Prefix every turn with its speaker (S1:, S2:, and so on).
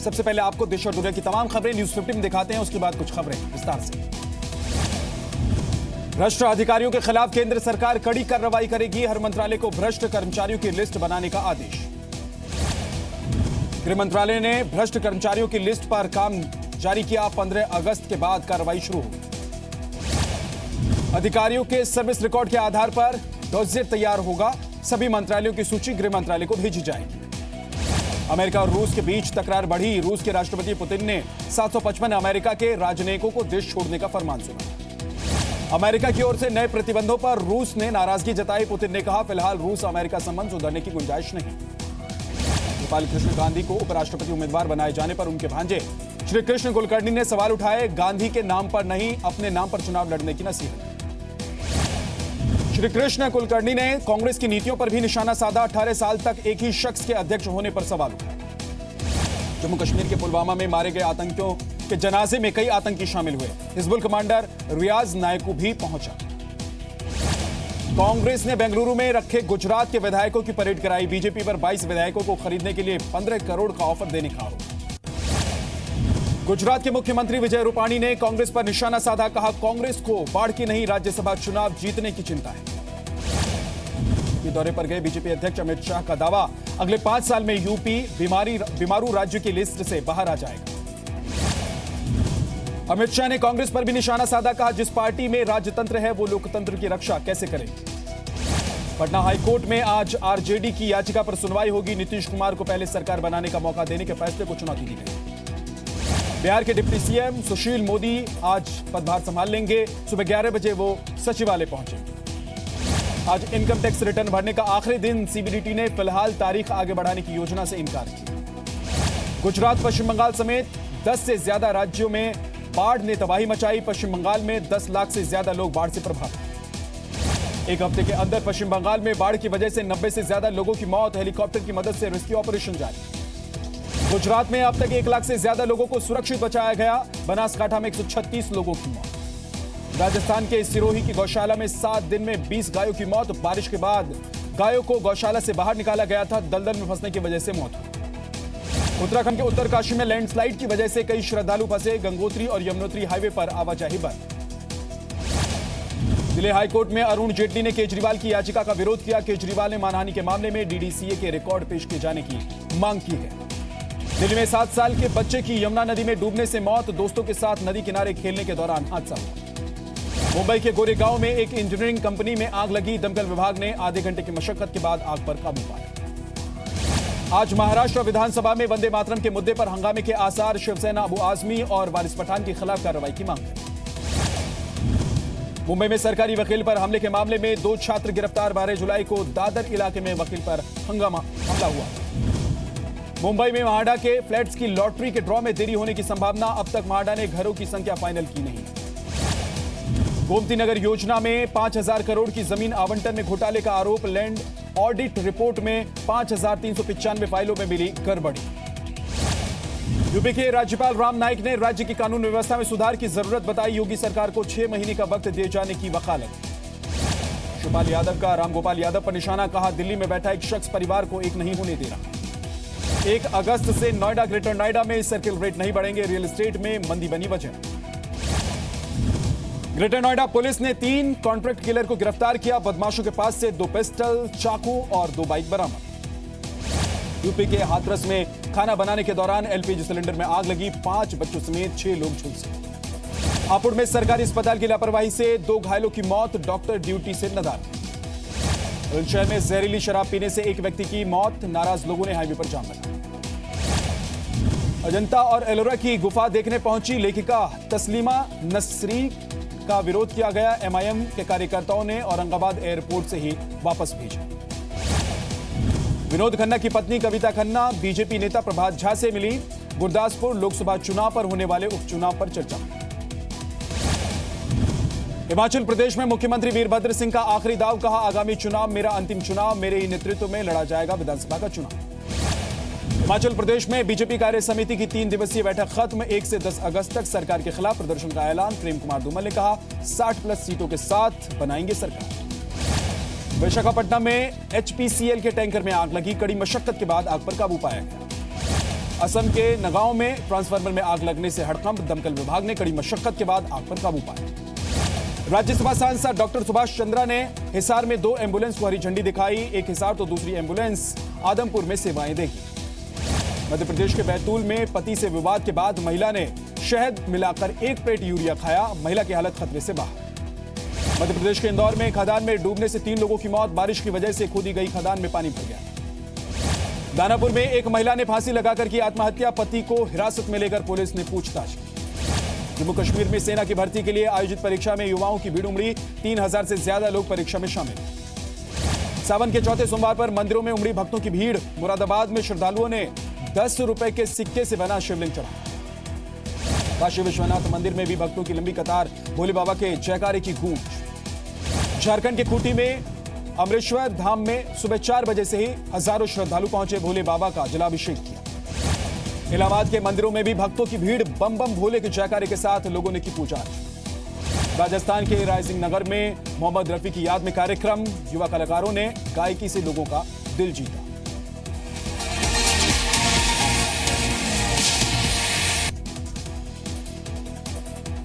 S1: सबसे पहले आपको देश और दुनिया की तमाम खबरें न्यूज 50 में दिखाते हैं, उसके बाद कुछ खबरें विस्तार से। भ्रष्ट अधिकारियों के खिलाफ केंद्र सरकार कड़ी कार्रवाई करेगी। हर मंत्रालय को भ्रष्ट कर्मचारियों की लिस्ट बनाने का आदेश। गृह मंत्रालय ने भ्रष्ट कर्मचारियों की लिस्ट पर काम जारी किया। 15 अगस्त के बाद कार्रवाई शुरू होगी। अधिकारियों के सर्विस रिकॉर्ड के आधार पर डॉजियर तैयार होगा। सभी मंत्रालयों की सूची गृह मंत्रालय को भेजी जाएगी। अमेरिका और रूस के बीच तकरार बढ़ी। रूस के राष्ट्रपति पुतिन ने 755 अमेरिका के राजनयिकों को देश छोड़ने का फरमान सुना। अमेरिका की ओर से नए प्रतिबंधों पर रूस ने नाराजगी जताई। पुतिन ने कहा, फिलहाल रूस अमेरिका संबंध सुधरने की गुंजाइश नहीं। गोपाल कृष्ण गांधी को उपराष्ट्रपति उम्मीदवार बनाए जाने पर उनके भांजे श्री कृष्ण कुलकर्णी ने सवाल उठाए। गांधी के नाम पर नहीं, अपने नाम पर चुनाव लड़ने की नसीहत। श्री कृष्ण कुलकर्णी ने कांग्रेस की नीतियों पर भी निशाना साधा। 18 साल तक एक ही शख्स के अध्यक्ष होने पर सवाल उठाया। जम्मू कश्मीर के पुलवामा में मारे गए आतंकियों के जनाजे में कई आतंकी शामिल हुए। हिजबुल कमांडर रियाज नायकू भी पहुंचा। कांग्रेस ने बेंगलुरु में रखे गुजरात के विधायकों की परेड कराई। बीजेपी पर 22 विधायकों को खरीदने के लिए 15 करोड़ का ऑफर देने का आरोप। गुजरात के मुख्यमंत्री विजय रूपाणी ने कांग्रेस पर निशाना साधा। कहा, कांग्रेस को बाढ़ की नहीं, राज्यसभा चुनाव जीतने की चिंता है। ये दौरे पर गए बीजेपी अध्यक्ष अमित शाह का दावा, अगले 5 साल में यूपी बीमारू राज्य की लिस्ट से बाहर आ जाएगा। अमित शाह ने कांग्रेस पर भी निशाना साधा। कहा, जिस पार्टी में राजतंत्र है वो लोकतंत्र की रक्षा कैसे करेगी। पटना हाईकोर्ट में आज आरजेडी की याचिका पर सुनवाई होगी। नीतीश कुमार को पहले सरकार बनाने का मौका देने के फैसले को चुनौती दी गई। बिहार के डिप्टी सीएम सुशील मोदी आज पदभार संभाल लेंगे। सुबह 11 बजे वो सचिवालय पहुंचेंगे। आज इनकम टैक्स रिटर्न भरने का आखिरी दिन। सीबीडीटी ने फिलहाल तारीख आगे बढ़ाने की योजना से इनकार किया। गुजरात, पश्चिम बंगाल समेत 10 से ज्यादा राज्यों में बाढ़ ने तबाही मचाई। पश्चिम बंगाल में 10 लाख से ज्यादा लोग बाढ़ से प्रभावित। एक हफ्ते के अंदर पश्चिम बंगाल में बाढ़ की वजह से 90 से ज्यादा लोगों की मौत। हेलीकॉप्टर की मदद से रेस्क्यू ऑपरेशन जारी। गुजरात में अब तक 1 लाख से ज्यादा लोगों को सुरक्षित बचाया गया। बनासकांठा में 136 लोगों की मौत। राजस्थान के सिरोही की गौशाला में 7 दिन में 20 गायों की मौत। बारिश के बाद गायों को गौशाला से बाहर निकाला गया था। दलदल में फंसने की वजह से मौत हुई। उत्तराखंड के उत्तरकाशी में लैंडस्लाइड की वजह से कई श्रद्धालु फंसे। गंगोत्री और यमुनोत्री हाईवे पर आवाजाही बंद। दिल्ली हाईकोर्ट में अरुण जेटली ने केजरीवाल की याचिका का विरोध किया। केजरीवाल ने मानहानि के मामले में डीडीसीए के रिकॉर्ड पेश किए जाने की मांग की है। दिल्ली में 7 साल के बच्चे की यमुना नदी में डूबने से मौत। दोस्तों के साथ नदी किनारे खेलने के दौरान हादसा हुआ। मुंबई के गोरेगांव में एक इंजीनियरिंग कंपनी में आग लगी। दमकल विभाग ने आधे घंटे की मशक्कत के बाद आग पर काबू पाया। आज महाराष्ट्र विधानसभा में वंदे मातरम के मुद्दे पर हंगामे के आसार। शिवसेना अबू आजमी और वारिस पठान के खिलाफ कार्रवाई की मांग है। मुंबई में सरकारी वकील पर हमले के मामले में 2 छात्र गिरफ्तार। 12 जुलाई को दादर इलाके में वकील पर हमला हुआ। मुंबई में म्हाडा के फ्लैट्स की लॉटरी के ड्रॉ में देरी होने की संभावना। अब तक म्हाडा ने घरों की संख्या फाइनल की नहीं। गोमती नगर योजना में 5000 करोड़ की जमीन आवंटन में घोटाले का आरोप। लैंड ऑडिट रिपोर्ट में 5395 फाइलों में मिली गड़बड़ी। यूपी के राज्यपाल राम नाईक ने राज्य की कानून व्यवस्था में सुधार की जरूरत बताई। योगी सरकार को 6 महीने का वक्त दिए जाने की वकालत। शिवपाल यादव का रामगोपाल यादव पर निशाना। कहा, दिल्ली में बैठा एक शख्स परिवार को एक नहीं होने दे रहा। 1 अगस्त से नोएडा, ग्रेटर नोएडा में सर्किल रेट नहीं बढ़ेंगे। रियल एस्टेट में मंदी बनी वजह। ग्रेटर नोएडा पुलिस ने 3 कॉन्ट्रैक्ट किलर को गिरफ्तार किया। बदमाशों के पास से 2 पिस्टल, चाकू और 2 बाइक बरामद। यूपी के हाथरस में खाना बनाने के दौरान एलपीजी सिलेंडर में आग लगी। 5 बच्चों समेत 6 लोग झुलसे। हापुड़ में सरकारी अस्पताल की लापरवाही से 2 घायलों की मौत। डॉक्टर ड्यूटी से नदार। बुलंदशहर में जहरीली शराब पीने से एक व्यक्ति की मौत। नाराज लोगों ने हाईवे पर जाम लगाया। अजंता और एलोरा की गुफा देखने पहुंची लेखिका तस्लीमा नसरी का विरोध किया गया। एमआईएम के कार्यकर्ताओं ने औरंगाबाद एयरपोर्ट से ही वापस भेजा। विनोद खन्ना की पत्नी कविता खन्ना बीजेपी नेता प्रभात झा से मिली। गुरदासपुर लोकसभा चुनाव पर होने वाले उपचुनाव पर चर्चा। हिमाचल प्रदेश में मुख्यमंत्री वीरभद्र सिंह का आखिरी दाव। कहा, आगामी चुनाव मेरा अंतिम चुनाव। मेरे ही नेतृत्व में लड़ा जाएगा विधानसभा का चुनाव। हिमाचल प्रदेश में बीजेपी कार्य समिति की 3 दिवसीय बैठक खत्म। 1 से 10 अगस्त तक सरकार के खिलाफ प्रदर्शन का ऐलान। प्रेम कुमार धूमल ने कहा, 60+ सीटों के साथ बनाएंगे सरकार। विशाखापट्टनम में एचपीसीएल के टैंकर में आग लगी। कड़ी मशक्कत के बाद आग पर काबू पाया गया। असम के नगांव में ट्रांसफार्मर में आग लगने से हड़कंप, दमकल विभाग ने कड़ी मशक्कत के बाद आग पर काबू पाया। राज्यसभा सांसद डॉक्टर सुभाष चंद्रा ने हिसार में 2 एम्बुलेंस को हरी झंडी दिखाई। एक हिसार तो दूसरी एम्बुलेंस आदमपुर में सेवाएं देगी। मध्य प्रदेश के बैतूल में पति से विवाद के बाद महिला ने शहद मिलाकर 1 पेट यूरिया खाया। महिला की हालत खतरे से बाहर। मध्य प्रदेश के इंदौर में खदान में डूबने से 3 लोगों की मौत। बारिश की वजह से खोदी गई खदान में पानी भर गया। दानापुर में एक महिला ने फांसी लगाकर की आत्महत्या। पति को हिरासत में लेकर पुलिस ने पूछताछ की। जम्मू कश्मीर में सेना की भर्ती के लिए आयोजित परीक्षा में युवाओं की भीड़ उमड़ी। 3000 से ज्यादा लोग परीक्षा में शामिल। सावन के चौथे सोमवार पर मंदिरों में उमड़ी भक्तों की भीड़। मुरादाबाद में श्रद्धालुओं ने 10 रुपए के सिक्के से बना शिवलिंग चढ़ाया। काशी विश्वनाथ मंदिर में भी भक्तों की लंबी कतार। भोले बाबा के जयकारे की गूंज। झारखंड के खूंटी में अमरेश्वर धाम में सुबह 4 बजे से ही हजारों श्रद्धालु पहुंचे। भोले बाबा का जलाभिषेक किया। इलाहाबाद के मंदिरों में भी भक्तों की भीड़। बम बम भोले के जयकारे के साथ लोगों ने की पूजा। राजस्थान के रायसिंह नगर में मोहम्मद रफी की याद में कार्यक्रम। युवा कलाकारों ने गायकी से लोगों का दिल जीता।